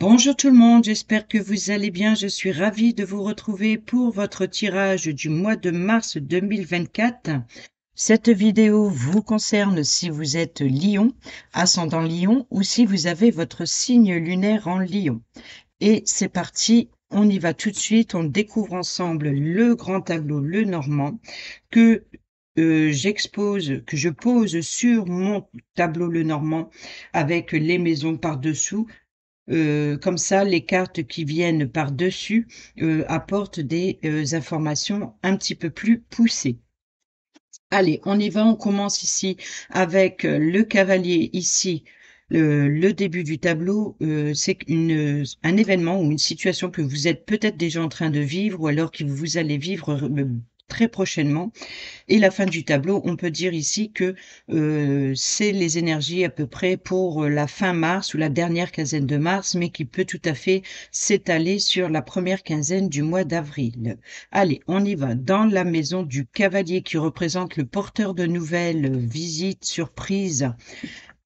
Bonjour tout le monde, j'espère que vous allez bien. Je suis ravie de vous retrouver pour votre tirage du mois de mars 2024. Cette vidéo vous concerne si vous êtes Lion, ascendant Lion, ou si vous avez votre signe lunaire en Lion. Et c'est parti, on y va tout de suite. On découvre ensemble le grand tableau Le Normand que que je pose sur mon tableau Le Normand avec les maisons par-dessous. Comme ça, les cartes qui viennent par-dessus apportent des informations un petit peu plus poussées. Allez, on y va, on commence ici avec le cavalier ici. Le début du tableau, c'est un événement ou une situation que vous êtes peut-être déjà en train de vivre ou alors que vous allez vivre très prochainement. Et la fin du tableau, on peut dire ici que c'est les énergies à peu près pour la fin mars ou la dernière quinzaine de mars, mais qui peut tout à fait s'étaler sur la première quinzaine du mois d'avril. Allez, on y va. Dans la maison du cavalier qui représente le porteur de nouvelles, visite, surprise,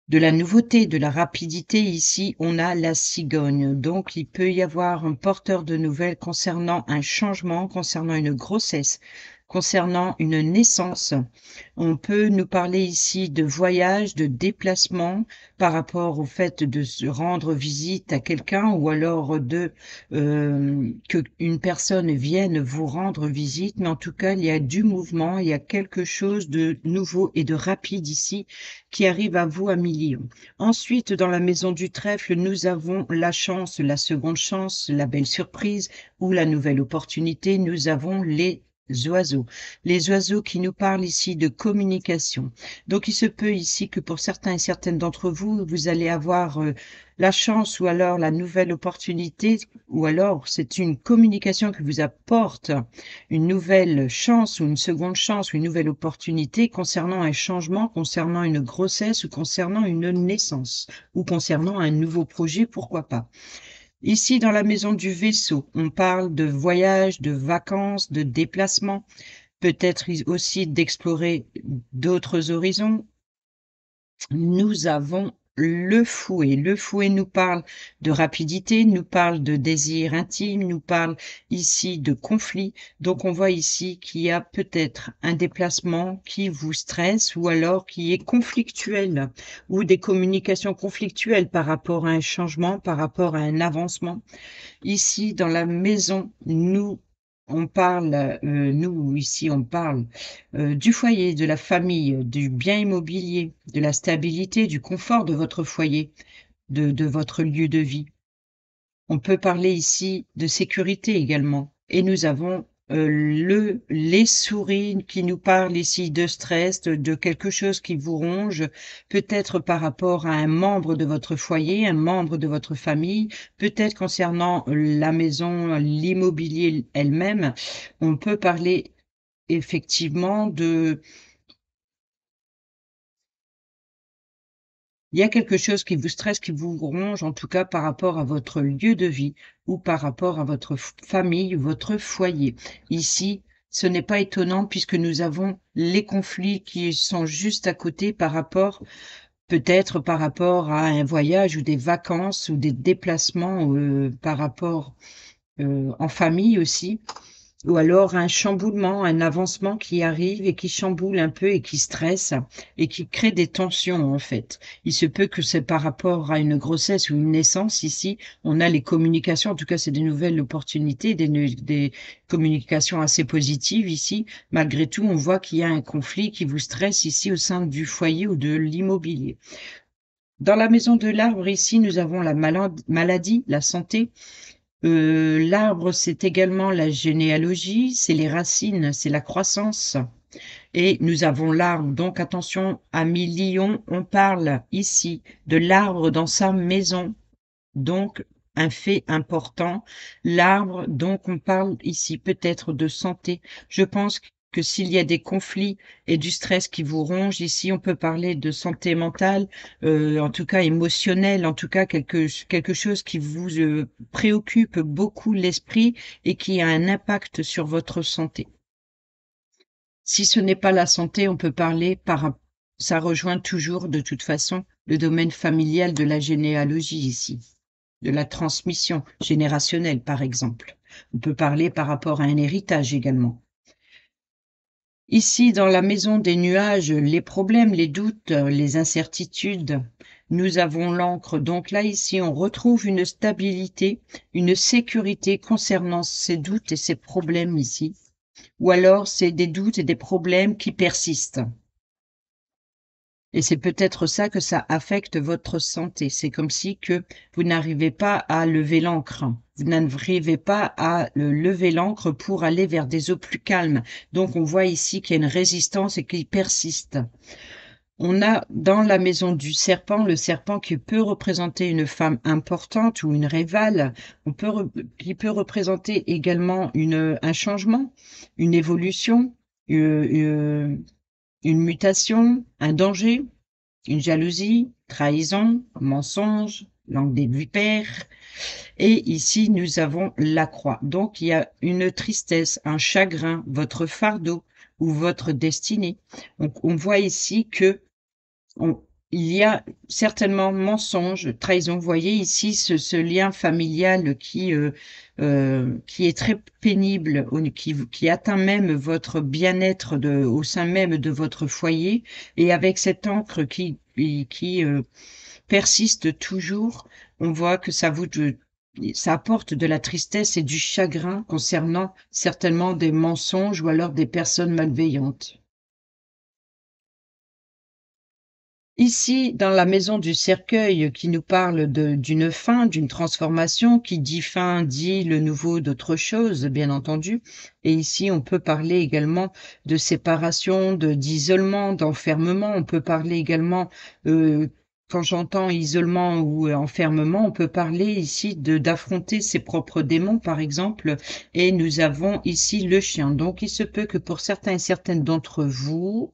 de la nouveauté, de la rapidité, ici, on a la cigogne. Donc, il peut y avoir un porteur de nouvelles concernant un changement, concernant une grossesse, concernant une naissance. On peut nous parler ici de voyage, de déplacement par rapport au fait de se rendre visite à quelqu'un ou alors que une personne vienne vous rendre visite. Mais en tout cas, il y a du mouvement, il y a quelque chose de nouveau et de rapide ici qui arrive à vous à millions. Ensuite, dans la maison du trèfle, nous avons la chance, la seconde chance, la belle surprise ou la nouvelle opportunité. Nous avons les oiseaux. Les oiseaux qui nous parlent ici de communication. Donc, il se peut ici que pour certains et certaines d'entre vous, vous allez avoir la chance ou alors la nouvelle opportunité, ou alors c'est une communication qui vous apporte une nouvelle chance ou une seconde chance ou une nouvelle opportunité concernant un changement, concernant une grossesse ou concernant une naissance ou concernant un nouveau projet, pourquoi pas. Ici, dans la maison du vaisseau, on parle de voyage, de vacances, de déplacement, peut-être aussi d'explorer d'autres horizons. Nous avons le fouet. Le fouet nous parle de rapidité, nous parle de désir intime, nous parle ici de conflit. Donc on voit ici qu'il y a peut-être un déplacement qui vous stresse ou alors qui est conflictuel ou des communications conflictuelles par rapport à un changement, par rapport à un avancement. Ici, dans la maison, ici, on parle du foyer, de la famille, du bien immobilier, de la stabilité, du confort de votre foyer, de votre lieu de vie. On peut parler ici de sécurité également. Et nous avons les souris qui nous parlent ici de stress, de quelque chose qui vous ronge, peut-être par rapport à un membre de votre foyer, un membre de votre famille, peut-être concernant la maison, l'immobilier elle-même. On peut parler effectivement il y a quelque chose qui vous stresse, qui vous ronge, en tout cas par rapport à votre lieu de vie ou par rapport à votre famille ou votre foyer. Ici, ce n'est pas étonnant puisque nous avons les conflits qui sont juste à côté par rapport, peut-être par rapport à un voyage ou des vacances ou des déplacements par rapport en famille aussi. Ou alors un chamboulement, un avancement qui arrive et qui chamboule un peu et qui stresse et qui crée des tensions en fait. Il se peut que c'est par rapport à une grossesse ou une naissance. Ici, on a les communications, en tout cas c'est des nouvelles opportunités, des communications assez positives ici. Malgré tout, on voit qu'il y a un conflit qui vous stresse ici au sein du foyer ou de l'immobilier. Dans la maison de l'arbre, ici, nous avons la maladie, la santé. L'arbre, c'est également la généalogie, c'est les racines, c'est la croissance. Et nous avons l'arbre, donc attention, amis lions, on parle ici de l'arbre dans sa maison, donc un fait important. L'arbre, donc on parle ici peut-être de santé. Je pense que s'il y a des conflits et du stress qui vous ronge, ici on peut parler de santé mentale, en tout cas émotionnelle, en tout cas quelque chose qui vous préoccupe beaucoup l'esprit et qui a un impact sur votre santé. Si ce n'est pas la santé, on peut parler ça rejoint toujours de toute façon le domaine familial de la généalogie ici. de la transmission générationnelle, par exemple. On peut parler par rapport à un héritage également. Ici, dans la maison des nuages, les problèmes, les doutes, les incertitudes, nous avons l'encre. Donc là, ici, on retrouve une stabilité, une sécurité concernant ces doutes et ces problèmes ici. Ou alors, c'est des doutes et des problèmes qui persistent. Et c'est peut-être ça que ça affecte votre santé. C'est comme si que vous n'arrivez pas à lever l'ancre. Vous n'arrivez pas à lever l'ancre pour aller vers des eaux plus calmes. Donc, on voit ici qu'il y a une résistance et qu'il persiste. On a dans la maison du serpent, le serpent qui peut représenter une femme importante ou une rivale, qui peut représenter également un changement, une évolution, une mutation, un danger, une jalousie, trahison, mensonge, langue des vipères. Et ici, nous avons la croix. Donc, il y a une tristesse, un chagrin, votre fardeau ou votre destinée. Donc, on voit ici que il y a certainement mensonge, trahison. Vous voyez ici ce lien familial qui est très pénible, qui atteint même votre bien-être au sein même de votre foyer, et avec cette encre qui persiste toujours, on voit que ça apporte de la tristesse et du chagrin concernant certainement des mensonges ou alors des personnes malveillantes. Ici, dans la maison du cercueil qui nous parle d'une fin, d'une transformation, qui dit fin, dit le nouveau d'autre chose, bien entendu. Et ici, on peut parler également de séparation, d'isolement, d'enfermement. On peut parler également, quand j'entends isolement ou enfermement, on peut parler ici d'affronter ses propres démons, par exemple. Et nous avons ici le chien. Donc, il se peut que pour certains et certaines d'entre vous,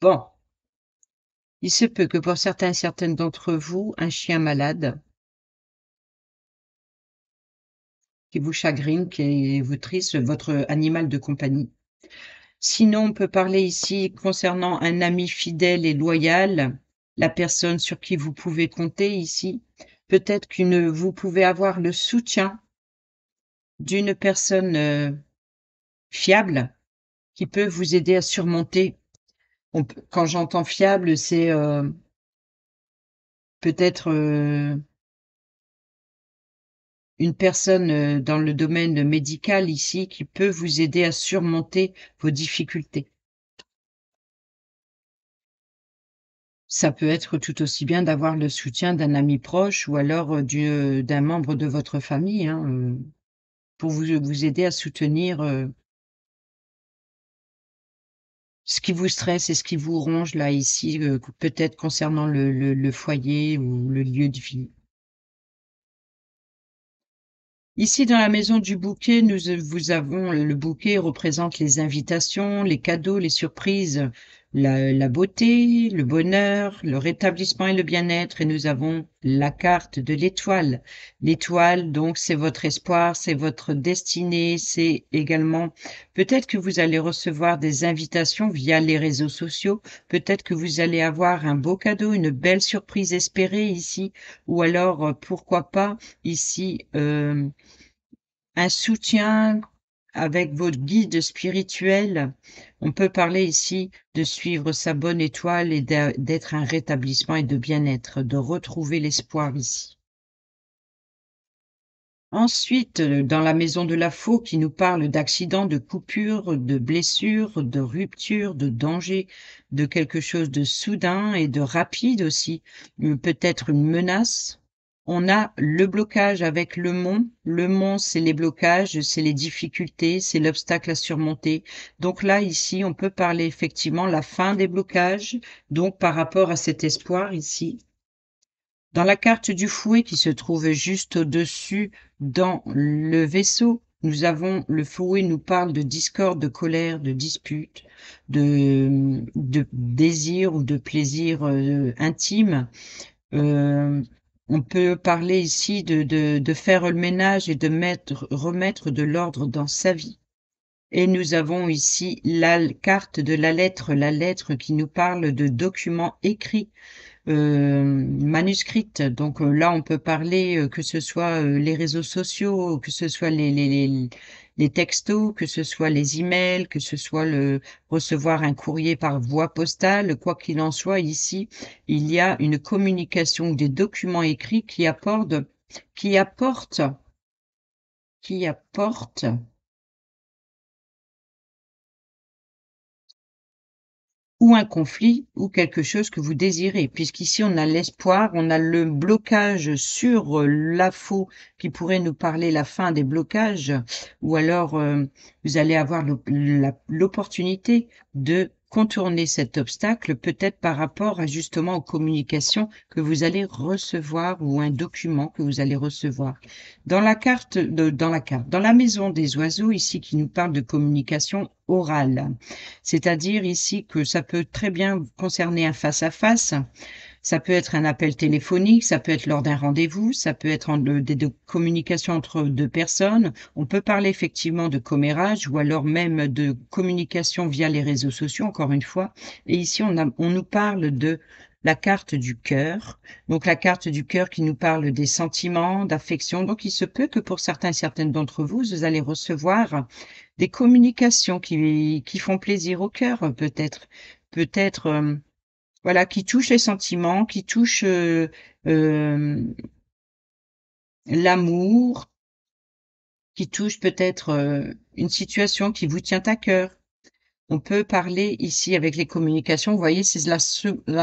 bon, il se peut que pour certains et certaines d'entre vous, un chien malade qui vous chagrine, qui vous triste, votre animal de compagnie. Sinon, on peut parler ici concernant un ami fidèle et loyal, la personne sur qui vous pouvez compter ici. Peut-être vous pouvez avoir le soutien d'une personne fiable qui peut vous aider à surmonter. Quand j'entends fiable, c'est peut-être une personne dans le domaine médical ici qui peut vous aider à surmonter vos difficultés. Ça peut être tout aussi bien d'avoir le soutien d'un ami proche ou alors d'un membre de votre famille, hein, pour vous aider à soutenir ce qui vous stresse et ce qui vous ronge là ici, peut-être concernant le foyer ou le lieu de vie. Ici, dans la maison du bouquet, le bouquet représente les invitations, les cadeaux, les surprises, la beauté, le bonheur, le rétablissement et le bien-être. Et nous avons la carte de l'étoile. L'étoile, donc, c'est votre espoir, c'est votre destinée, c'est également, peut-être que vous allez recevoir des invitations via les réseaux sociaux. Peut-être que vous allez avoir un beau cadeau, une belle surprise espérée ici. Ou alors, pourquoi pas, ici, un soutien avec votre guide spirituel. On peut parler ici de suivre sa bonne étoile et d'être un rétablissement et de bien-être, de retrouver l'espoir ici. Ensuite, dans la maison de la faux qui nous parle d'accidents, de coupures, de blessures, de ruptures, de dangers, de quelque chose de soudain et de rapide aussi, peut-être une menace. On a le blocage avec le mont. Le mont, c'est les blocages, c'est les difficultés, c'est l'obstacle à surmonter. Donc là, ici, on peut parler effectivement la fin des blocages, donc par rapport à cet espoir ici. Dans la carte du fouet qui se trouve juste au-dessus dans le vaisseau, nous avons le fouet nous parle de discorde, de colère, de dispute, de désir ou de plaisir intime. On peut parler ici de faire le ménage et de remettre de l'ordre dans sa vie. Et nous avons ici la carte de la lettre qui nous parle de documents écrits, manuscrite. Donc là, on peut parler que ce soit les réseaux sociaux, que ce soit les textos, que ce soit les emails, que ce soit le recevoir un courrier par voie postale. Quoi qu'il en soit, ici, il y a une communication ou des documents écrits qui apportent, qui apportent ou un conflit ou quelque chose que vous désirez. Puisqu'ici, on a l'espoir, on a le blocage sur l'info qui pourrait nous parler la fin des blocages, ou alors vous allez avoir l'opportunité de contourner cet obstacle, peut-être par rapport à justement aux communications que vous allez recevoir ou un document que vous allez recevoir. Dans la maison des oiseaux, ici, qui nous parle de communication orale. C'est-à-dire ici que ça peut très bien concerner un face-à-face, ça peut être un appel téléphonique, ça peut être lors d'un rendez-vous, ça peut être des communications entre deux personnes. On peut parler effectivement de commérage ou alors même de communication via les réseaux sociaux, encore une fois. Et ici, on nous parle de la carte du cœur. Donc la carte du cœur qui nous parle des sentiments, d'affection. Donc il se peut que pour certains et certaines d'entre vous, vous allez recevoir des communications qui font plaisir au cœur, peut-être. Peut-être, voilà, qui touchent les sentiments, qui touchent l'amour, qui touchent peut-être une situation qui vous tient à cœur. On peut parler ici avec les communications, vous voyez, c'est la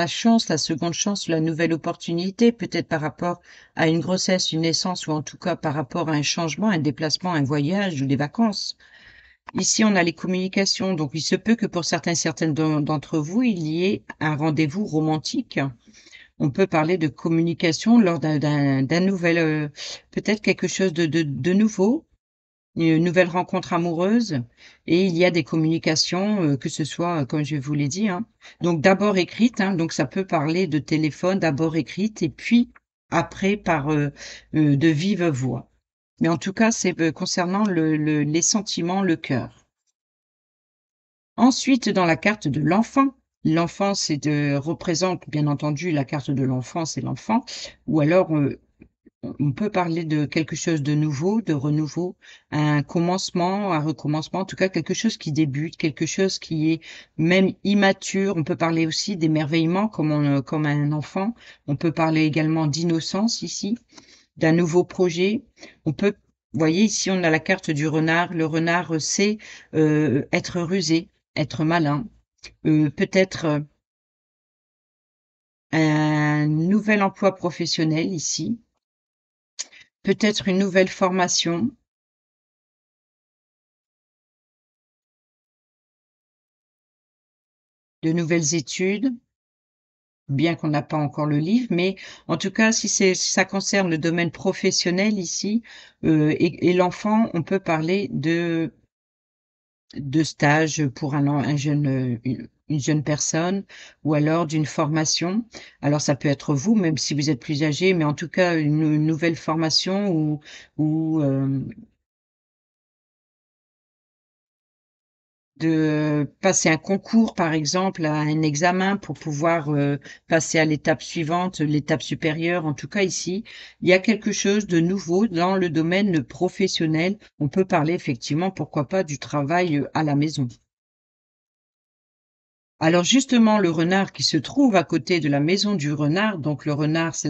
chance, la seconde chance, la nouvelle opportunité, peut-être par rapport à une grossesse, une naissance, ou en tout cas par rapport à un changement, un déplacement, un voyage ou des vacances. Ici, on a les communications, donc il se peut que pour certaines d'entre vous, il y ait un rendez-vous romantique. On peut parler de communication lors d'un nouvel, peut-être quelque chose de nouveau, une nouvelle rencontre amoureuse. Et il y a des communications, que ce soit, comme je vous l'ai dit, hein, donc d'abord écrites, hein, donc ça peut parler de téléphone, d'abord écrite, et puis après par de vive voix. Mais en tout cas, c'est concernant les sentiments, le cœur. Ensuite, dans la carte de l'enfant, l'enfant représente bien entendu la carte de l'enfant, c'est l'enfant, ou alors on peut parler de quelque chose de nouveau, de renouveau, un commencement, un recommencement, en tout cas quelque chose qui débute, quelque chose qui est même immature. On peut parler aussi d'émerveillement comme un enfant. On peut parler également d'innocence ici, d'un nouveau projet. On peut, vous voyez, ici on a la carte du renard. Le renard sait être rusé, être malin, peut-être un nouvel emploi professionnel ici, peut-être une nouvelle formation, de nouvelles études, bien qu'on n'a pas encore le livre, mais en tout cas, si ça concerne le domaine professionnel ici, et l'enfant, on peut parler de stage pour un jeune, une jeune personne, ou alors d'une formation. Alors ça peut être vous, même si vous êtes plus âgé, mais en tout cas une nouvelle formation ou de passer un concours, par exemple, à un examen pour pouvoir passer à l'étape suivante, l'étape supérieure. En tout cas, ici, il y a quelque chose de nouveau dans le domaine professionnel. On peut parler effectivement, pourquoi pas, du travail à la maison. Alors justement, le renard qui se trouve à côté de la maison du renard, donc le renard, c'est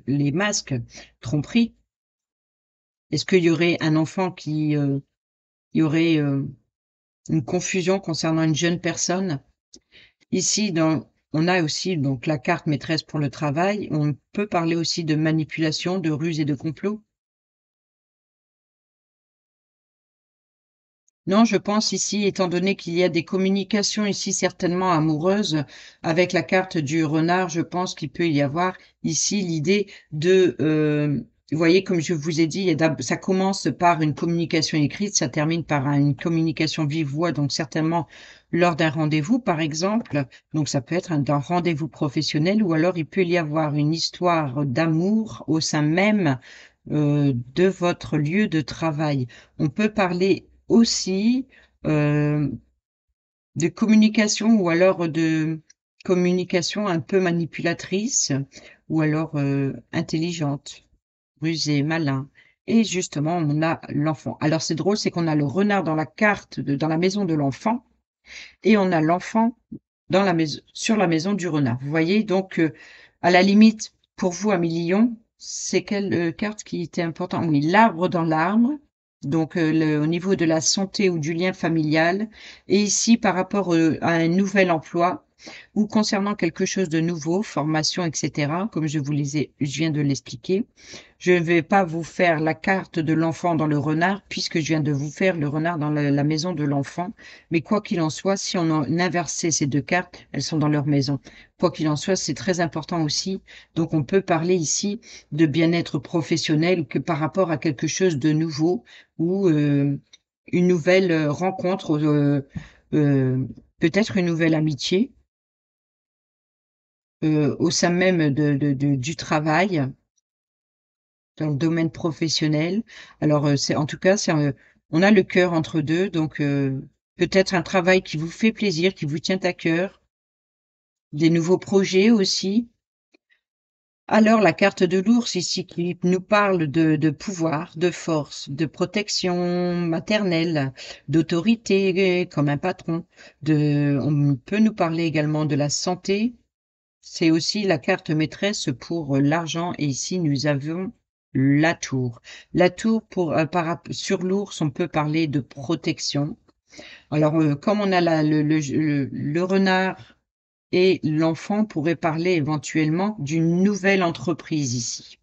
les masques, tromperie. Est-ce qu'il y aurait un enfant il y aurait une confusion concernant une jeune personne? Ici, on a aussi donc la carte maîtresse pour le travail. On peut parler aussi de manipulation, de ruse et de complot. Non, je pense ici, étant donné qu'il y a des communications ici certainement amoureuses, avec la carte du renard, je pense qu'il peut y avoir ici l'idée vous voyez, comme je vous ai dit, ça commence par une communication écrite, ça termine par une communication vive voix, donc certainement lors d'un rendez-vous, par exemple. Donc ça peut être un rendez-vous professionnel, ou alors il peut y avoir une histoire d'amour au sein même de votre lieu de travail. On peut parler aussi de communication ou alors de communication un peu manipulatrice ou alors, intelligente, rusée, malin et justement on a l'enfant. Alors c'est drôle, c'est qu'on a le renard dans la carte de dans la maison de l'enfant et on a l'enfant dans la maison sur la maison du renard. Vous voyez? Donc, à la limite, pour vous, Amélie Lion, c'est quelle, carte qui était importante? Oui, l'arbre dans l'arbre, donc, le au niveau de la santé ou du lien familial et ici par rapport, à un nouvel emploi ou concernant quelque chose de nouveau, formation et cetera, comme je viens de l'expliquer. Je ne vais pas vous faire la carte de l'enfant dans le renard puisque je viens de vous faire le renard dans la maison de l'enfant. Mais quoi qu'il en soit, si on en inversait ces 2 cartes, elles sont dans leur maison. Quoi qu'il en soit, c'est très important aussi. Donc on peut parler ici de bien-être professionnel que par rapport à quelque chose de nouveau ou, une nouvelle, rencontre, peut-être une nouvelle amitié, au sein même de du travail, dans le domaine professionnel. Alors, c'est en tout cas, on a le cœur entre 2 donc, peut-être un travail qui vous fait plaisir, qui vous tient à cœur, des nouveaux projets aussi. Alors la carte de l'ours ici qui nous parle de pouvoir, de force, de protection maternelle, d'autorité comme un patron, on peut nous parler également de la santé. C'est aussi la carte maîtresse pour l'argent et ici nous avons la tour. La tour pour, sur l'ours, on peut parler de protection. Alors, comme on a le renard et l'enfant, pourrait parler éventuellement d'une nouvelle entreprise ici.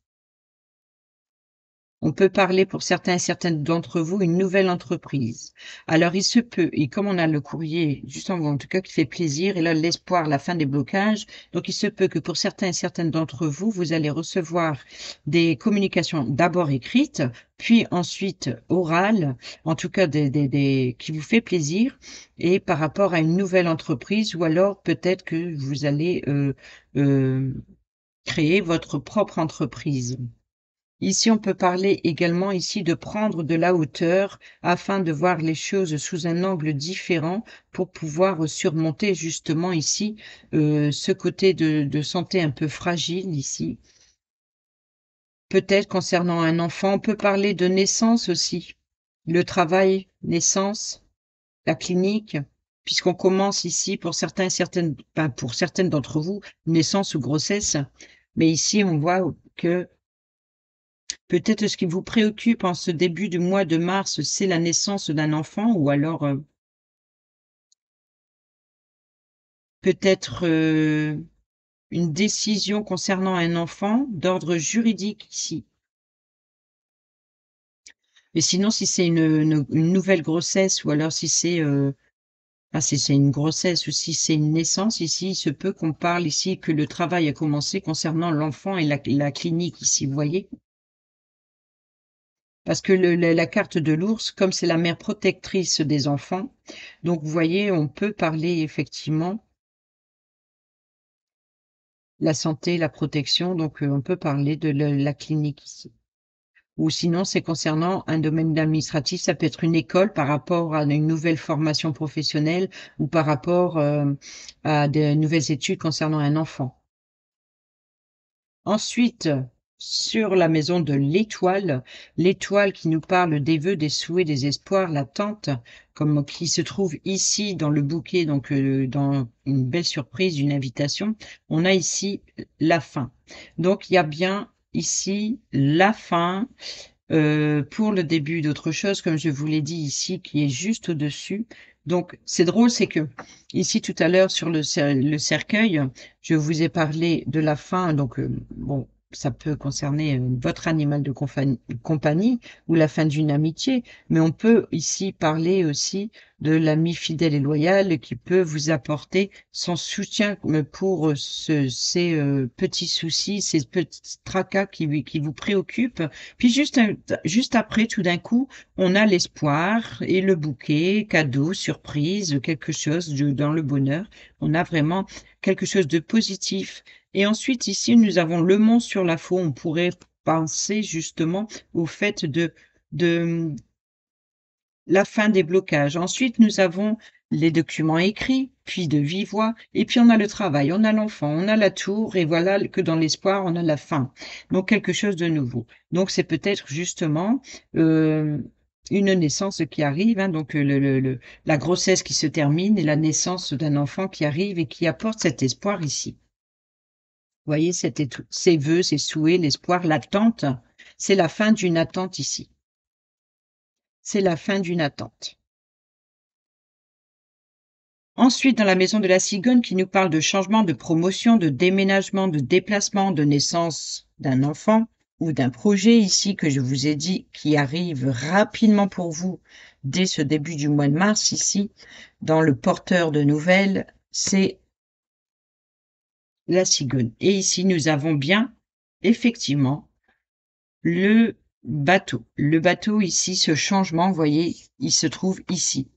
On peut parler pour certains et certaines d'entre vous une nouvelle entreprise. Alors il se peut et comme on a le courrier juste en haut en tout cas qui fait plaisir et là l'espoir, la fin des blocages, donc il se peut que pour certains et certaines d'entre vous, vous allez recevoir des communications d'abord écrites, puis ensuite orales, en tout cas des qui vous fait plaisir et par rapport à une nouvelle entreprise ou alors peut-être que vous allez, créer votre propre entreprise. Ici, on peut parler également ici de prendre de la hauteur afin de voir les choses sous un angle différent pour pouvoir surmonter justement ici, ce côté de santé un peu fragile ici. Peut-être concernant un enfant, on peut parler de naissance aussi. Le travail, naissance, la clinique, puisqu'on commence ici pour certains et certaines, enfin pour certaines d'entre vous, naissance ou grossesse. Mais ici, on voit que peut-être ce qui vous préoccupe en ce début du mois de mars, c'est la naissance d'un enfant ou alors, peut-être, une décision concernant un enfant d'ordre juridique ici. Mais sinon, si c'est une nouvelle grossesse ou alors si c'est, si c'est une grossesse ou si c'est une naissance ici, il se peut qu'on parle ici que le travail a commencé concernant l'enfant et la clinique ici, vous voyez? Parce que la carte de l'ours, comme c'est la mère protectrice des enfants, donc vous voyez, on peut parler effectivement la santé, la protection, donc on peut parler de la clinique ici. Ou sinon, c'est concernant un domaine administratif, ça peut être une école par rapport à une nouvelle formation professionnelle ou par rapport, à de nouvelles études concernant un enfant. Ensuite, sur la maison de l'étoile qui nous parle des vœux, des souhaits, des espoirs, l'attente, comme qui se trouve ici dans le bouquet, donc dans une belle surprise, une invitation, on a ici la fin. Donc il y a bien ici la fin pour le début d'autre chose, comme je vous l'ai dit ici, qui est juste au-dessus. Donc, c'est drôle, c'est que ici tout à l'heure sur le cercueil, je vous ai parlé de la fin, donc bon, ça peut concerner votre animal de compagnie ou la fin d'une amitié, mais on peut ici parler aussi de l'ami fidèle et loyal qui peut vous apporter son soutien pour ces petits soucis, ces petits tracas qui vous préoccupent puis juste après, tout d'un coup, on a l'espoir et le bouquet, cadeau, surprise, quelque chose dans le bonheur. On a vraiment quelque chose de positif. Et ensuite, ici, nous avons le mont sur la faux. On pourrait penser justement au fait de la fin des blocages. Ensuite, nous avons les documents écrits, puis de vive voix, et puis on a le travail, on a l'enfant, on a la tour, et voilà que dans l'espoir, on a la fin. Donc quelque chose de nouveau. Donc c'est peut-être justement une naissance qui arrive, hein, donc la grossesse qui se termine et la naissance d'un enfant qui arrive et qui apporte cet espoir ici. Vous voyez, ces vœux, ces souhaits, l'espoir, l'attente, c'est la fin d'une attente ici. C'est la fin d'une attente. Ensuite, dans la maison de la cigogne qui nous parle de changement, de promotion, de déménagement, de déplacement, de naissance d'un enfant ou d'un projet ici que je vous ai dit qui arrive rapidement pour vous dès ce début du mois de mars ici, dans le porteur de nouvelles, c'est la cigogne. Et ici, nous avons bien, effectivement, le bateau. Le bateau ici, ce changement, vous voyez, il se trouve ici.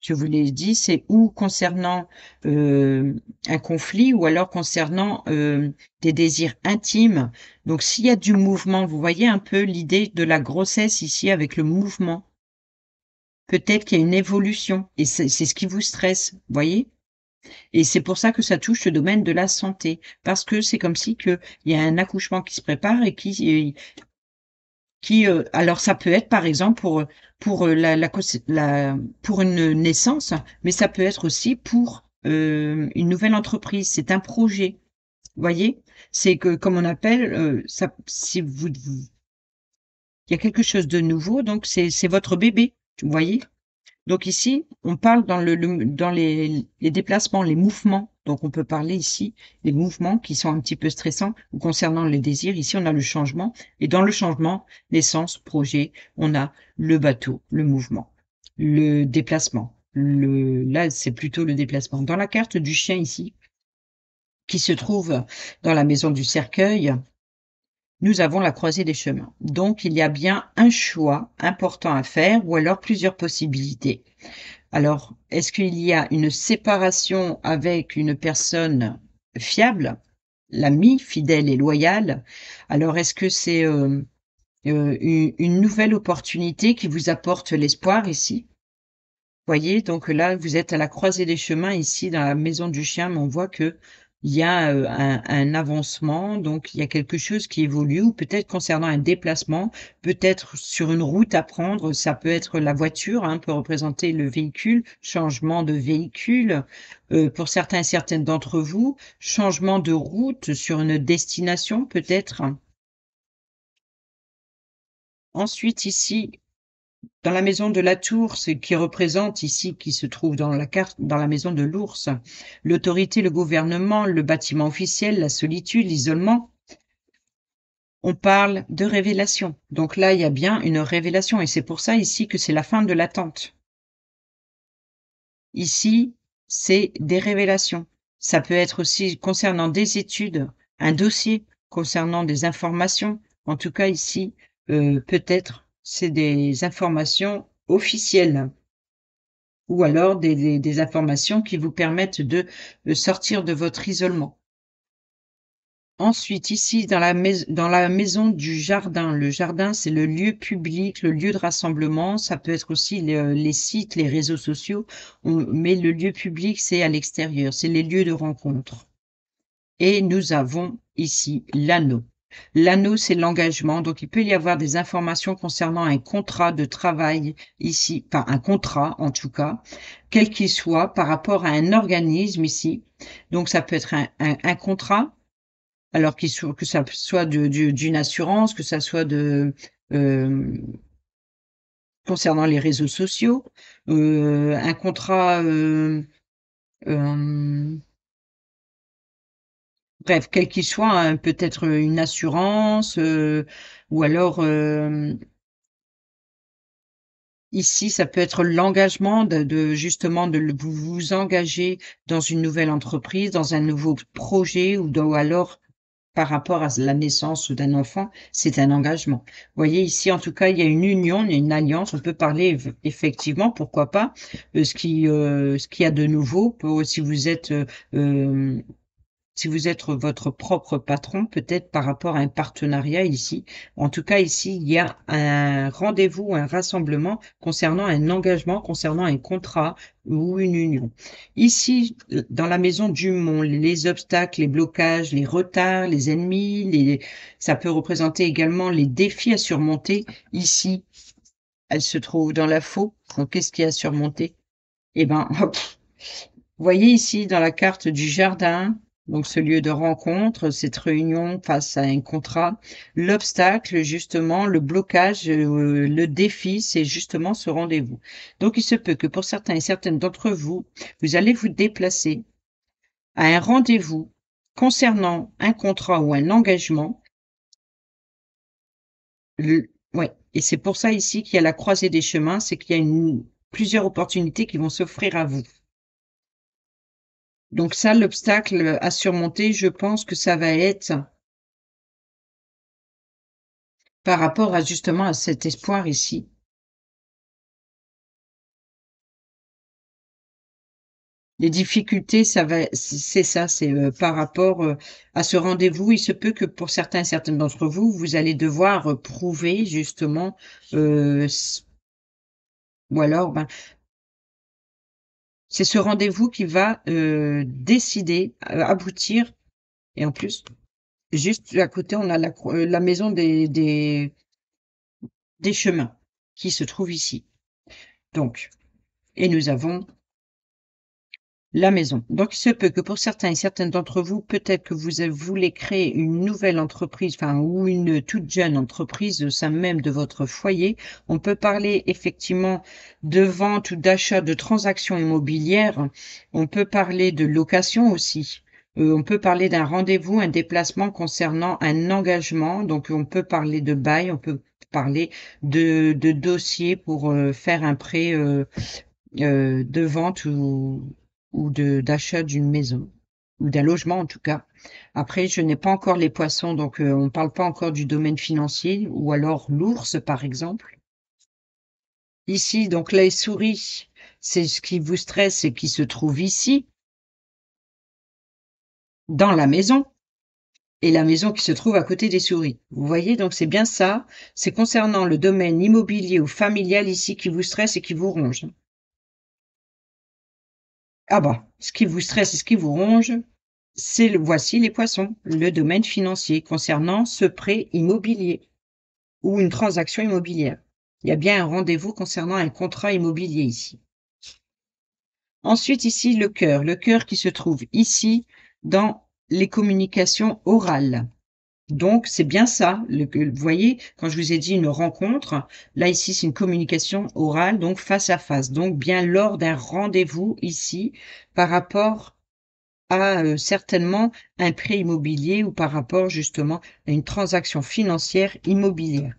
Je vous l'ai dit, c'est ou concernant un conflit ou alors concernant des désirs intimes. Donc, s'il y a du mouvement, vous voyez un peu l'idée de la grossesse ici avec le mouvement. Peut-être qu'il y a une évolution et c'est ce qui vous stresse, vous voyez? Et c'est pour ça que ça touche le domaine de la santé, parce que c'est comme si il y a un accouchement qui se prépare et alors ça peut être par exemple pour pour une naissance, mais ça peut être aussi pour une nouvelle entreprise. C'est un projet. Vous voyez? C'est que comme on appelle ça, si il y a quelque chose de nouveau, donc c'est votre bébé. Vous voyez? Donc ici, on parle dans les déplacements, les mouvements. Donc on peut parler ici des mouvements qui sont un petit peu stressants ou concernant les désirs. Ici, on a le changement. Et dans le changement, naissance, projet, on a le bateau, le mouvement, le déplacement. Là, c'est plutôt le déplacement. Dans la carte du chien ici, qui se trouve dans la maison du cercueil, nous avons la croisée des chemins. Donc, il y a bien un choix important à faire ou alors plusieurs possibilités. Alors, est-ce qu'il y a une séparation avec une personne fiable, l'ami, fidèle et loyal? Alors, est-ce que c'est une nouvelle opportunité qui vous apporte l'espoir ici? Voyez, donc là, vous êtes à la croisée des chemins ici dans la maison du chien, mais on voit que il y a un avancement, donc il y a quelque chose qui évolue, ou peut-être concernant un déplacement, peut-être sur une route à prendre, ça peut être la voiture, hein, peut représenter le véhicule, changement de véhicule, pour certains et certaines d'entre vous, changement de route sur une destination peut-être. Ensuite ici, dans la maison de la tour, ce qui représente ici, qui se trouve dans la carte, dans la maison de l'ours, l'autorité, le gouvernement, le bâtiment officiel, la solitude, l'isolement, on parle de révélation. Donc là, il y a bien une révélation et c'est pour ça ici que c'est la fin de l'attente. Ici, c'est des révélations. Ça peut être aussi concernant des études, un dossier concernant des informations. En tout cas, ici, peut-être, c'est des informations officielles ou alors des informations qui vous permettent de sortir de votre isolement. Ensuite, ici, dans la maison du jardin, le jardin, c'est le lieu public, le lieu de rassemblement. Ça peut être aussi les sites, les réseaux sociaux, mais le lieu public, c'est à l'extérieur, c'est les lieux de rencontre. Et nous avons ici l'anneau. L'anneau, c'est l'engagement. Donc, il peut y avoir des informations concernant un contrat de travail ici, enfin un contrat en tout cas, quel qu'il soit, par rapport à un organisme ici. Donc, ça peut être un contrat, alors que ça soit d'une assurance, que ça soit euh, concernant les réseaux sociaux, un contrat, bref, quel qu'il soit, hein, peut-être une assurance, ou alors ici, ça peut être l'engagement justement vous vous engager dans une nouvelle entreprise, dans un nouveau projet ou alors par rapport à la naissance d'un enfant, c'est un engagement. Vous voyez ici, en tout cas, il y a une union, il y a une alliance. On peut parler effectivement, pourquoi pas, ce qu'il y a de nouveau si vous êtes Si vous êtes votre propre patron, peut-être par rapport à un partenariat ici. En tout cas, ici, il y a un rendez-vous, un rassemblement concernant un engagement, concernant un contrat ou une union. Ici, dans la maison du monde, les obstacles, les blocages, les retards, les ennemis, ça peut représenter également les défis à surmonter. Ici, elle se trouve dans la faux. Donc, qu'est-ce qu'il y a à surmonter? Eh ben, hop, vous voyez ici dans la carte du jardin, donc ce lieu de rencontre, cette réunion face à un contrat, l'obstacle, justement, le blocage, le défi, c'est justement ce rendez-vous. Donc, il se peut que pour certains et certaines d'entre vous, vous allez vous déplacer à un rendez-vous concernant un contrat ou un engagement. Ouais, et c'est pour ça ici qu'il y a la croisée des chemins, c'est qu'il y a plusieurs opportunités qui vont s'offrir à vous. Donc ça, l'obstacle à surmonter, je pense que ça va être par rapport à justement à cet espoir ici. Les difficultés, ça va, c'est ça, c'est par rapport à ce rendez-vous. Il se peut que pour certains et certaines d'entre vous, vous allez devoir prouver justement, ou alors, ben, c'est ce rendez-vous qui va décider, aboutir. Et en plus, juste à côté, on a la maison des chemins qui se trouve ici. Donc, et nous avons la maison. Donc, il se peut que pour certains et certaines d'entre vous, peut-être que vous voulez créer une nouvelle entreprise, enfin, ou une toute jeune entreprise au sein même de votre foyer. On peut parler effectivement de vente ou d'achat de transactions immobilières. On peut parler de location aussi. On peut parler d'un rendez-vous, un déplacement concernant un engagement. Donc, on peut parler de bail, on peut parler de dossier pour faire un prêt de vente ou d'achat d'une maison ou d'un logement en tout cas. Après, je n'ai pas encore les poissons, donc on ne parle pas encore du domaine financier ou alors l'ours par exemple. Ici, donc les souris, c'est ce qui vous stresse et qui se trouve ici, dans la maison, et la maison qui se trouve à côté des souris. Vous voyez, donc c'est bien ça. C'est concernant le domaine immobilier ou familial ici qui vous stresse et qui vous ronge. Ah bah, ce qui vous stresse et ce qui vous ronge, voici les poissons, le domaine financier concernant ce prêt immobilier ou une transaction immobilière. Il y a bien un rendez-vous concernant un contrat immobilier ici. Ensuite, ici, le cœur qui se trouve ici dans les communications orales. Donc, c'est bien ça. Vous voyez, quand je vous ai dit une rencontre, là, ici, c'est une communication orale, donc face à face. Donc, bien lors d'un rendez-vous ici, par rapport à certainement un prêt immobilier ou par rapport justement à une transaction financière immobilière.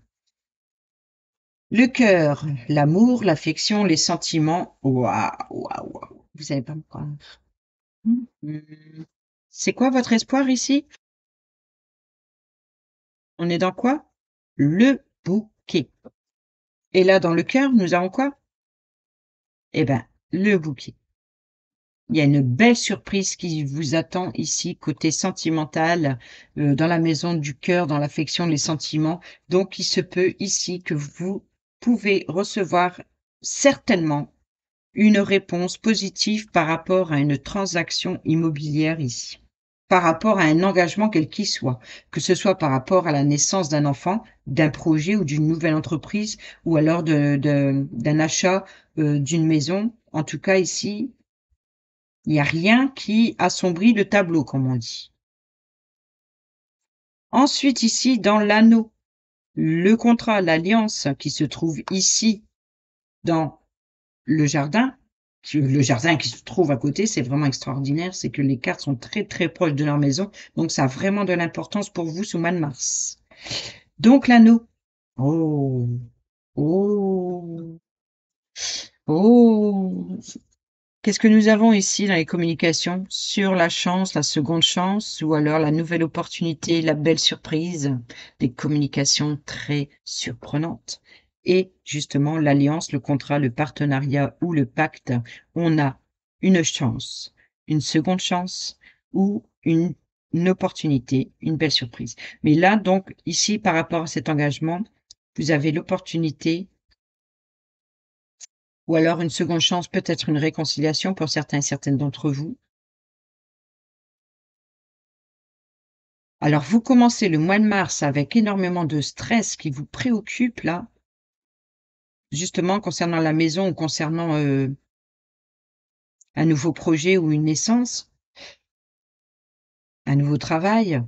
Le cœur, l'amour, l'affection, les sentiments. Waouh, waouh, waouh. Vous allez pas me croire. C'est quoi votre espoir ici? On est dans quoi? Le bouquet. Et là, dans le cœur, nous avons quoi? Eh ben, le bouquet. Il y a une belle surprise qui vous attend ici, côté sentimental, dans la maison du cœur, dans l'affection, les sentiments. Donc, il se peut ici que vous pouvez recevoir certainement une réponse positive par rapport à une transaction immobilière ici. Par rapport à un engagement quel qu'il soit, que ce soit par rapport à la naissance d'un enfant, d'un projet ou d'une nouvelle entreprise, ou alors d'un achat d'une maison. En tout cas, ici, il n'y a rien qui assombrit le tableau, comme on dit. Ensuite, ici, dans l'anneau, le contrat, l'alliance qui se trouve ici dans le jardin qui se trouve à côté, c'est vraiment extraordinaire, c'est que les cartes sont très très proches de leur maison, donc ça a vraiment de l'importance pour vous ce mois de mars. Donc l'anneau. Oh, oh, oh. Qu'est-ce que nous avons ici dans les communications? Sur la chance, la seconde chance, ou alors la nouvelle opportunité, la belle surprise, des communications très surprenantes. Et justement, l'alliance, le contrat, le partenariat ou le pacte, on a une chance, une seconde chance ou une une opportunité, une belle surprise. Mais là, donc, ici, par rapport à cet engagement, vous avez l'opportunité ou alors une seconde chance, peut-être une réconciliation pour certains et certaines d'entre vous. Alors, vous commencez le mois de mars avec énormément de stress qui vous préoccupe là, justement concernant la maison ou concernant, un nouveau projet ou une naissance, un nouveau travail,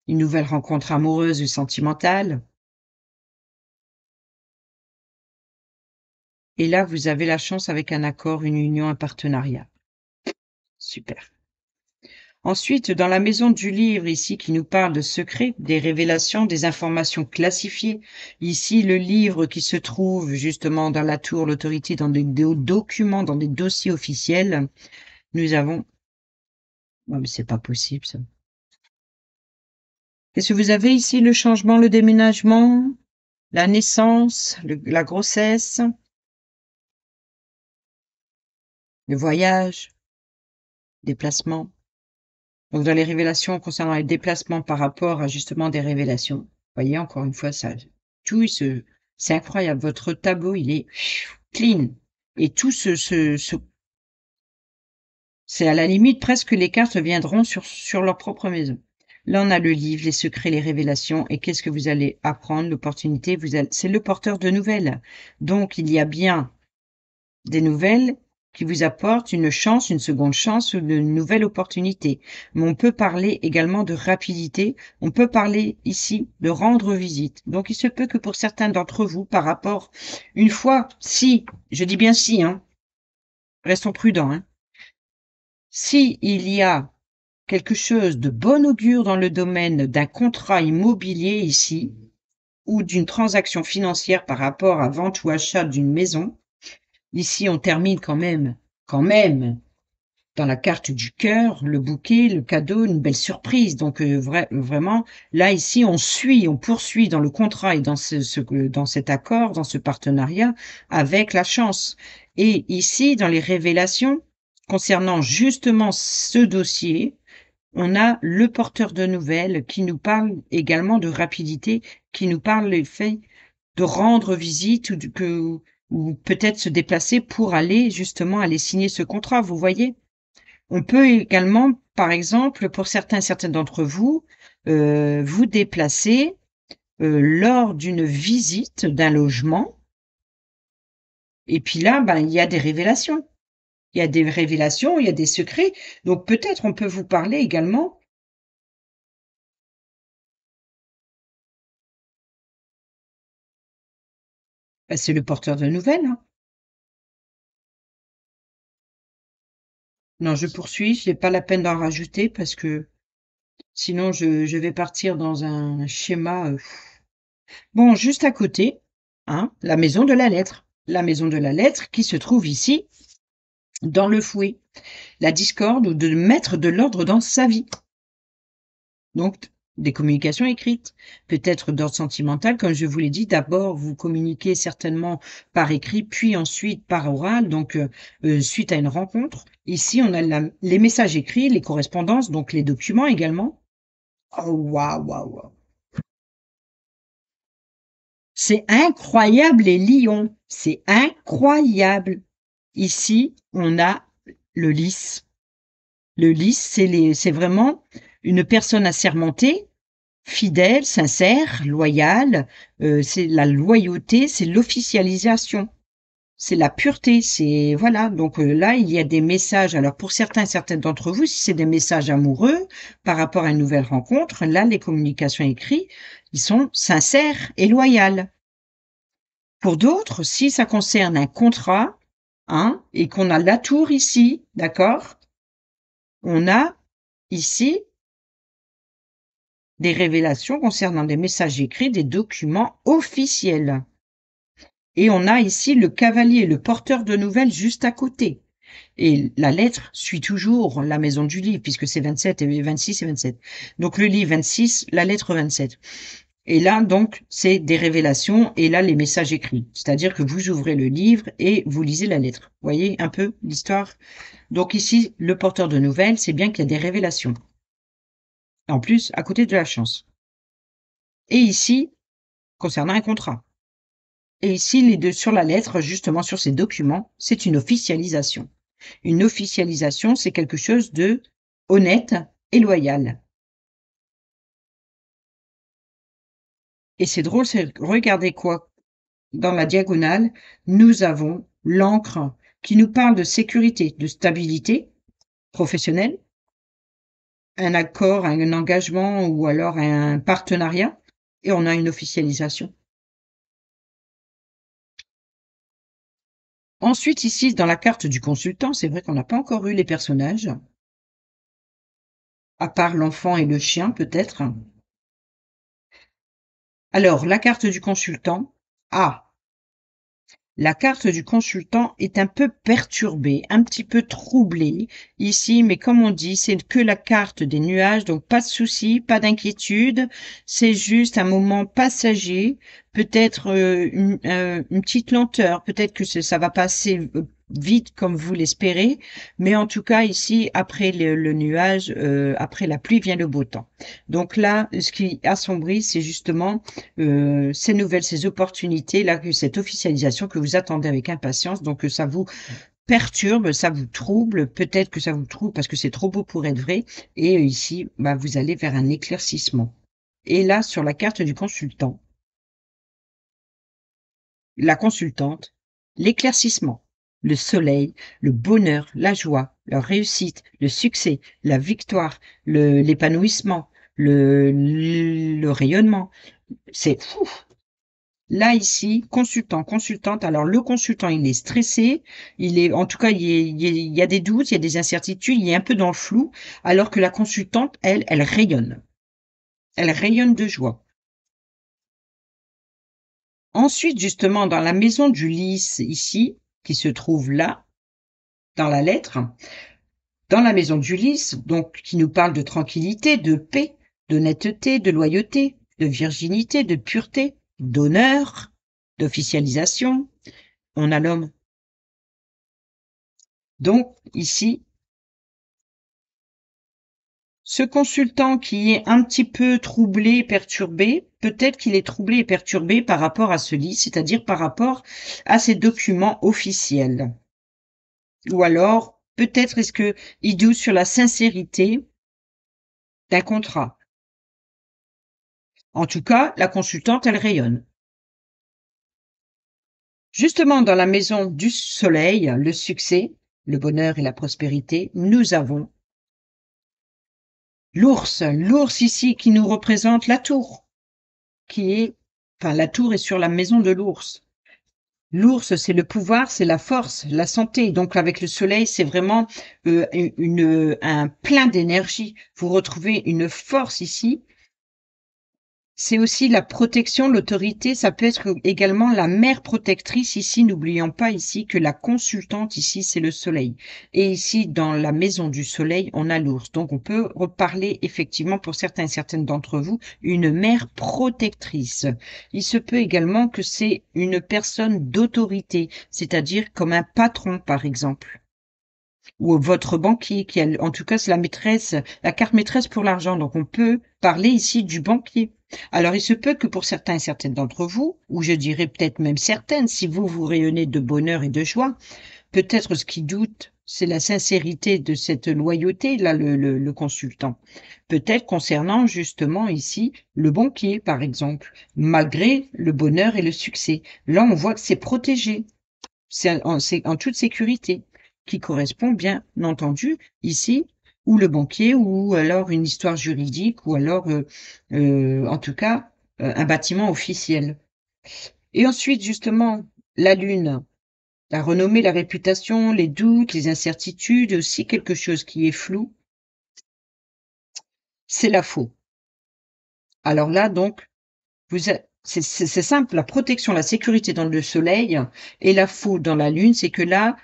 une nouvelle rencontre amoureuse ou sentimentale. Et là, vous avez la chance avec un accord, une union, un partenariat. Super. Ensuite, dans la maison du livre ici qui nous parle de secrets, des révélations, des informations classifiées. Ici, le livre qui se trouve justement dans la tour, l'autorité, dans des documents, dans des dossiers officiels. Nous avons... Non, mais c'est pas possible, ça. Qu'est-ce que vous avez ici? Le changement, le déménagement, la naissance, la grossesse, le voyage, déplacement. Donc, dans les révélations concernant les déplacements par rapport à justement des révélations, vous voyez, encore une fois, ça, tout c'est incroyable. Votre tableau, il est clean. Et tout c'est à la limite presque les cartes viendront sur leur propre maison. Là, on a le livre, les secrets, les révélations. Et qu'est-ce que vous allez apprendre? L'opportunité, c'est le porteur de nouvelles. Donc, il y a bien des nouvelles qui vous apportent une chance, une seconde chance ou une nouvelle opportunité. Mais on peut parler également de rapidité. On peut parler ici de rendre visite. Donc, il se peut que pour certains d'entre vous, par rapport, une fois, si, je dis bien si, hein, restons prudents, hein, si il y a quelque chose de bon augure dans le domaine d'un contrat immobilier ici, ou d'une transaction financière par rapport à vente ou achat d'une maison, ici on termine quand même, dans la carte du cœur, le bouquet, le cadeau, une belle surprise. Donc vraiment, là ici on poursuit dans le contrat et dans dans cet accord, dans ce partenariat avec la chance. Et ici, dans les révélations concernant justement ce dossier, on a le porteur de nouvelles qui nous parle également de rapidité, qui nous parle le fait de rendre visite ou peut-être se déplacer pour aller justement aller signer ce contrat, vous voyez? On peut également, par exemple, pour certaines d'entre vous, vous déplacer, lors d'une visite d'un logement et puis là, ben, il y a des révélations. Il y a des révélations, il y a des secrets, donc peut-être on peut vous parler également. Bah, c'est le porteur de nouvelles, hein. Non, je poursuis, j'ai pas la peine d'en rajouter parce que sinon je vais partir dans un schéma. Bon, juste à côté, hein, la maison de la lettre. La maison de la lettre qui se trouve ici, dans le fouet. La discorde ou de mettre de l'ordre dans sa vie. Donc, des communications écrites, peut-être d'ordre sentimental, comme je vous l'ai dit. D'abord, vous communiquez certainement par écrit, puis ensuite par oral, donc suite à une rencontre. Ici, on a les messages écrits, les correspondances, donc les documents également. Oh, waouh, waouh, waouh. C'est incroyable, les lions. C'est incroyable. Ici, on a le lys. Le lys, c'est vraiment une personne assermentée, fidèle, sincère, loyale. C'est la loyauté, c'est l'officialisation. C'est la pureté, c'est voilà. Donc là, il y a des messages. Alors pour certaines d'entre vous, si c'est des messages amoureux par rapport à une nouvelle rencontre, là, les communications écrites, ils sont sincères et loyales. Pour d'autres, si ça concerne un contrat, hein, et qu'on a la tour ici, d'accord? On a ici des révélations concernant des messages écrits, des documents officiels. Et on a ici le cavalier, le porteur de nouvelles juste à côté. Et la lettre suit toujours la maison du livre, puisque c'est 27 et 26 et 27. Donc le livre 26, la lettre 27. Et là, donc, c'est des révélations et là, les messages écrits. C'est-à-dire que vous ouvrez le livre et vous lisez la lettre. Vous voyez un peu l'histoire? Donc ici, le porteur de nouvelles, c'est bien qu'il y a des révélations. En plus, à côté de la chance. Et ici, concernant un contrat. Et ici, les deux sur la lettre, justement sur ces documents, c'est une officialisation. Une officialisation, c'est quelque chose de honnête et loyal. Et c'est drôle, c'est regardez quoi? Dans la diagonale, nous avons l'encre qui nous parle de sécurité, de stabilité professionnelle, un accord, un engagement ou alors un partenariat, et on a une officialisation. Ensuite, ici, dans la carte du consultant, c'est vrai qu'on n'a pas encore eu les personnages, à part l'enfant et le chien peut-être. Alors, la carte du consultant. Ah, la carte du consultant est un peu perturbée, un petit peu troublée ici, mais comme on dit, c'est que la carte des nuages, donc pas de souci, pas d'inquiétude, c'est juste un moment passager, peut-être une petite lenteur, peut-être que ça va passer vite comme vous l'espérez, mais en tout cas ici, après le nuage, après la pluie vient le beau temps. Donc là, ce qui assombrit, c'est justement ces nouvelles, ces opportunités, là, cette officialisation que vous attendez avec impatience. Donc, ça vous perturbe, ça vous trouble, peut-être que ça vous trouble parce que c'est trop beau pour être vrai. Et ici, bah, vous allez vers un éclaircissement. Et là, sur la carte du consultant, la consultante, l'éclaircissement, le soleil, le bonheur, la joie, la réussite, le succès, la victoire, l'épanouissement, le rayonnement. C'est fou. Là, ici, consultant, consultante. Alors, le consultant, il est stressé. En tout cas, il y a des doutes, il y a des incertitudes, il est un peu dans le flou. Alors que la consultante, elle rayonne. Elle rayonne de joie. Ensuite, justement, dans la maison du lys, ici, qui se trouve là, dans la lettre, dans la maison du lys, donc, qui nous parle de tranquillité, de paix, d'honnêteté, de loyauté, de virginité, de pureté, d'honneur, d'officialisation. On a l'homme. Donc, ici, ce consultant qui est un petit peu troublé, perturbé, peut-être qu'il est troublé et perturbé par rapport à ce lit, c'est-à-dire par rapport à ces documents officiels. Ou alors, peut-être est-ce que il doute sur la sincérité d'un contrat. En tout cas, la consultante, elle rayonne. Justement, dans la maison du soleil, le succès, le bonheur et la prospérité, nous avons l'ours ici qui nous représente la tour, la tour est sur la maison de l'ours. L'ours, c'est le pouvoir, c'est la force, la santé. Donc avec le soleil, c'est vraiment un plein d'énergie. Vous retrouvez une force ici. C'est aussi la protection, l'autorité. Ça peut être également la mère protectrice ici. N'oublions pas ici que la consultante ici, c'est le soleil. Et ici, dans la maison du soleil, on a l'ours. Donc, on peut reparler effectivement pour certains et certaines d'entre vous, une mère protectrice. Il se peut également que c'est une personne d'autorité, c'est-à-dire comme un patron, par exemple. Ou votre banquier, en tout cas, c'est la maîtresse, la carte maîtresse pour l'argent. Donc, on peut parler ici du banquier. Alors, il se peut que pour certains et certaines d'entre vous, ou je dirais peut-être même certaines, si vous rayonnez de bonheur et de joie, peut-être ce qui doute, c'est la sincérité de cette loyauté, là, le consultant. Peut-être concernant justement ici le banquier, par exemple, malgré le bonheur et le succès. Là, on voit que c'est protégé. C'est en toute sécurité, qui correspond bien entendu ici, ou le banquier, ou alors une histoire juridique, ou alors, en tout cas, un bâtiment officiel. Et ensuite, justement, la lune, la renommée, la réputation, les doutes, les incertitudes, aussi quelque chose qui est flou, c'est la faux. Alors là, donc, c'est simple, la protection, la sécurité dans le soleil et la faux dans la lune, c'est que là,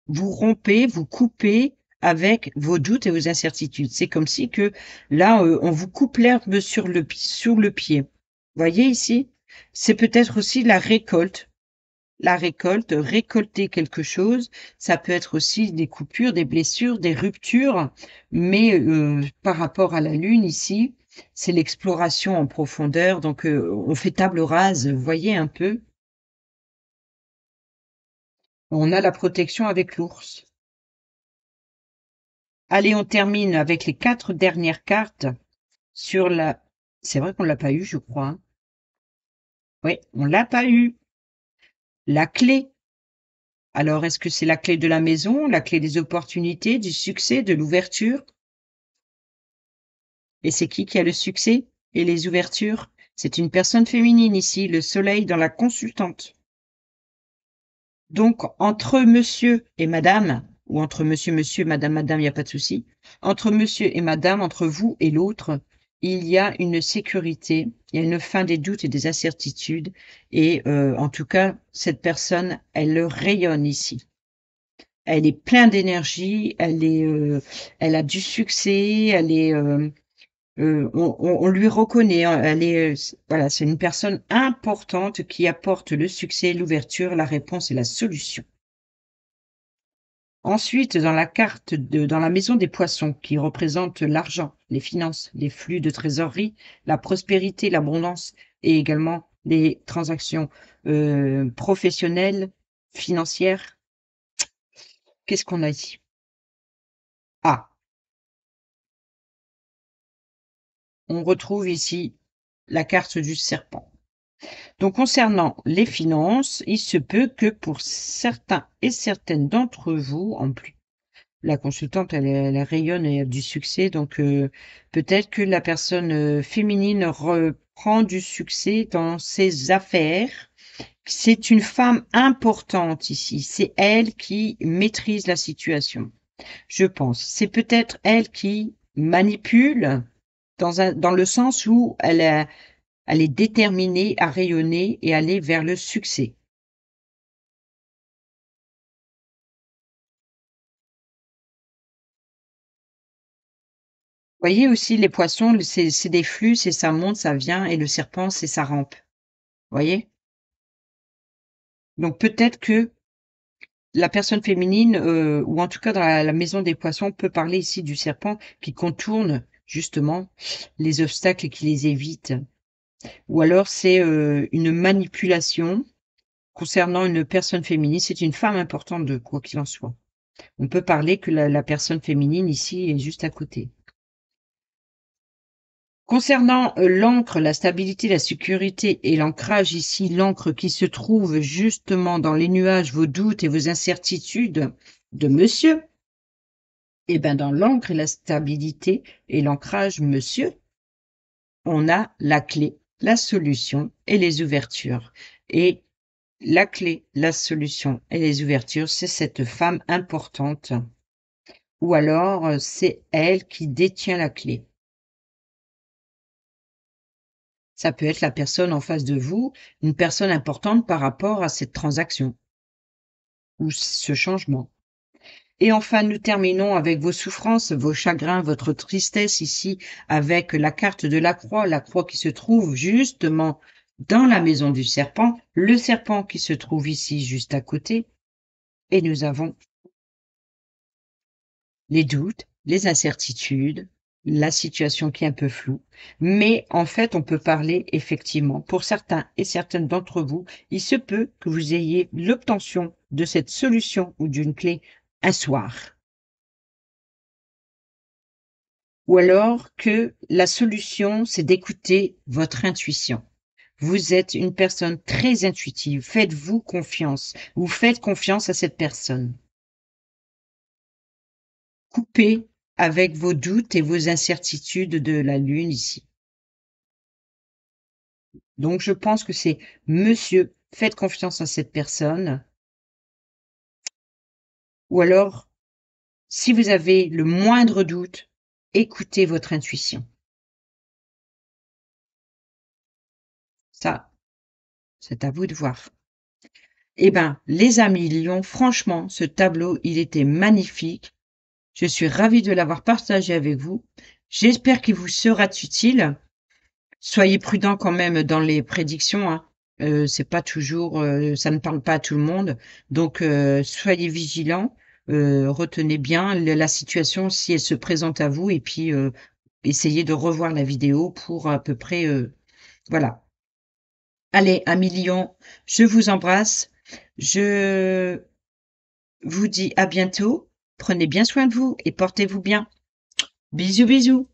vous rompez, vous coupez avec vos doutes et vos incertitudes. C'est comme si que là, on vous coupe l'herbe sur le pied. Voyez ici? C'est peut-être aussi la récolte. la récolte, récolter quelque chose. Ça peut être aussi des coupures, des blessures, des ruptures, mais par rapport à la lune ici, c'est l'exploration en profondeur, donc on fait table rase, vous voyez un peu? On a la protection avec l'ours. Allez, on termine avec les 4 dernières cartes sur la c'est vrai qu'on l'a pas eu, je crois, hein? Oui, on l'a pas eu. La clé. Alors, est-ce que c'est la clé de la maison, la clé des opportunités, du succès, de l'ouverture? Et c'est qui a le succès et les ouvertures? C'est une personne féminine ici, le soleil dans la consultante. Donc, entre monsieur et madame, ou entre monsieur, madame, il n'y a pas de souci. Entre monsieur et madame, entre vous et l'autre, il y a une sécurité, il y a une fin des doutes et des incertitudes. Et en tout cas, cette personne, elle rayonne ici. Elle est pleine d'énergie, elle a du succès, on lui reconnaît, hein, voilà, c'est une personne importante qui apporte le succès, l'ouverture, la réponse et la solution. Ensuite, dans la maison des poissons, qui représente l'argent, les finances, les flux de trésorerie, la prospérité, l'abondance et également les transactions professionnelles, financières. Qu'est-ce qu'on a ici? Ah, on retrouve ici la carte du serpent. Donc, concernant les finances, il se peut que pour certains et certaines d'entre vous, en plus, la consultante, elle rayonne et a du succès, donc peut-être que la personne féminine reprend du succès dans ses affaires. C'est une femme importante ici, c'est elle qui maîtrise la situation, je pense. C'est peut-être elle qui manipule dans le sens où elle est déterminée à rayonner et aller vers le succès. Voyez aussi les poissons, c'est des flux, c'est ça monte, ça vient et le serpent, c'est sa rampe. Voyez? Donc peut-être que la personne féminine, ou en tout cas dans la maison des poissons, peut parler ici du serpent qui contourne justement les obstacles et qui les évite. Ou alors c'est, une manipulation concernant une personne féminine. C'est une femme importante de quoi qu'il en soit. On peut parler que la personne féminine ici est juste à côté. Concernant, l'encre, la stabilité, la sécurité et l'ancrage ici, l'encre qui se trouve justement dans les nuages, vos doutes et vos incertitudes de monsieur, eh ben, dans l'encre et la stabilité et l'ancrage monsieur, on a la clé, la solution et les ouvertures. Et la clé, la solution et les ouvertures, c'est cette femme importante ou alors, c'est elle qui détient la clé. Ça peut être la personne en face de vous, une personne importante par rapport à cette transaction ou ce changement. Et enfin, nous terminons avec vos souffrances, vos chagrins, votre tristesse ici, avec la carte de la croix qui se trouve justement dans la maison du serpent, le serpent qui se trouve ici juste à côté, et nous avons les doutes, les incertitudes, la situation qui est un peu floue. Mais en fait, on peut parler effectivement, pour certains et certaines d'entre vous, il se peut que vous ayez l'obtention de cette solution ou d'une clé un soir. Ou alors que la solution, c'est d'écouter votre intuition. Vous êtes une personne très intuitive. Faites-vous confiance. Vous faites confiance à cette personne. Coupez avec vos doutes et vos incertitudes de la lune ici. Donc, je pense que c'est monsieur, faites confiance à cette personne. Ou alors, si vous avez le moindre doute, écoutez votre intuition. Ça, c'est à vous de voir. Eh ben, les amis lions, franchement, ce tableau, il était magnifique. Je suis ravie de l'avoir partagé avec vous. J'espère qu'il vous sera utile. Soyez prudents quand même dans les prédictions, hein. C'est pas toujours, ça ne parle pas à tout le monde. Donc, soyez vigilants, retenez bien la situation si elle se présente à vous et puis, essayez de revoir la vidéo pour à peu près, voilà. Allez, 1 000 000, je vous embrasse. Je vous dis à bientôt. Prenez bien soin de vous et portez-vous bien. Bisous, bisous.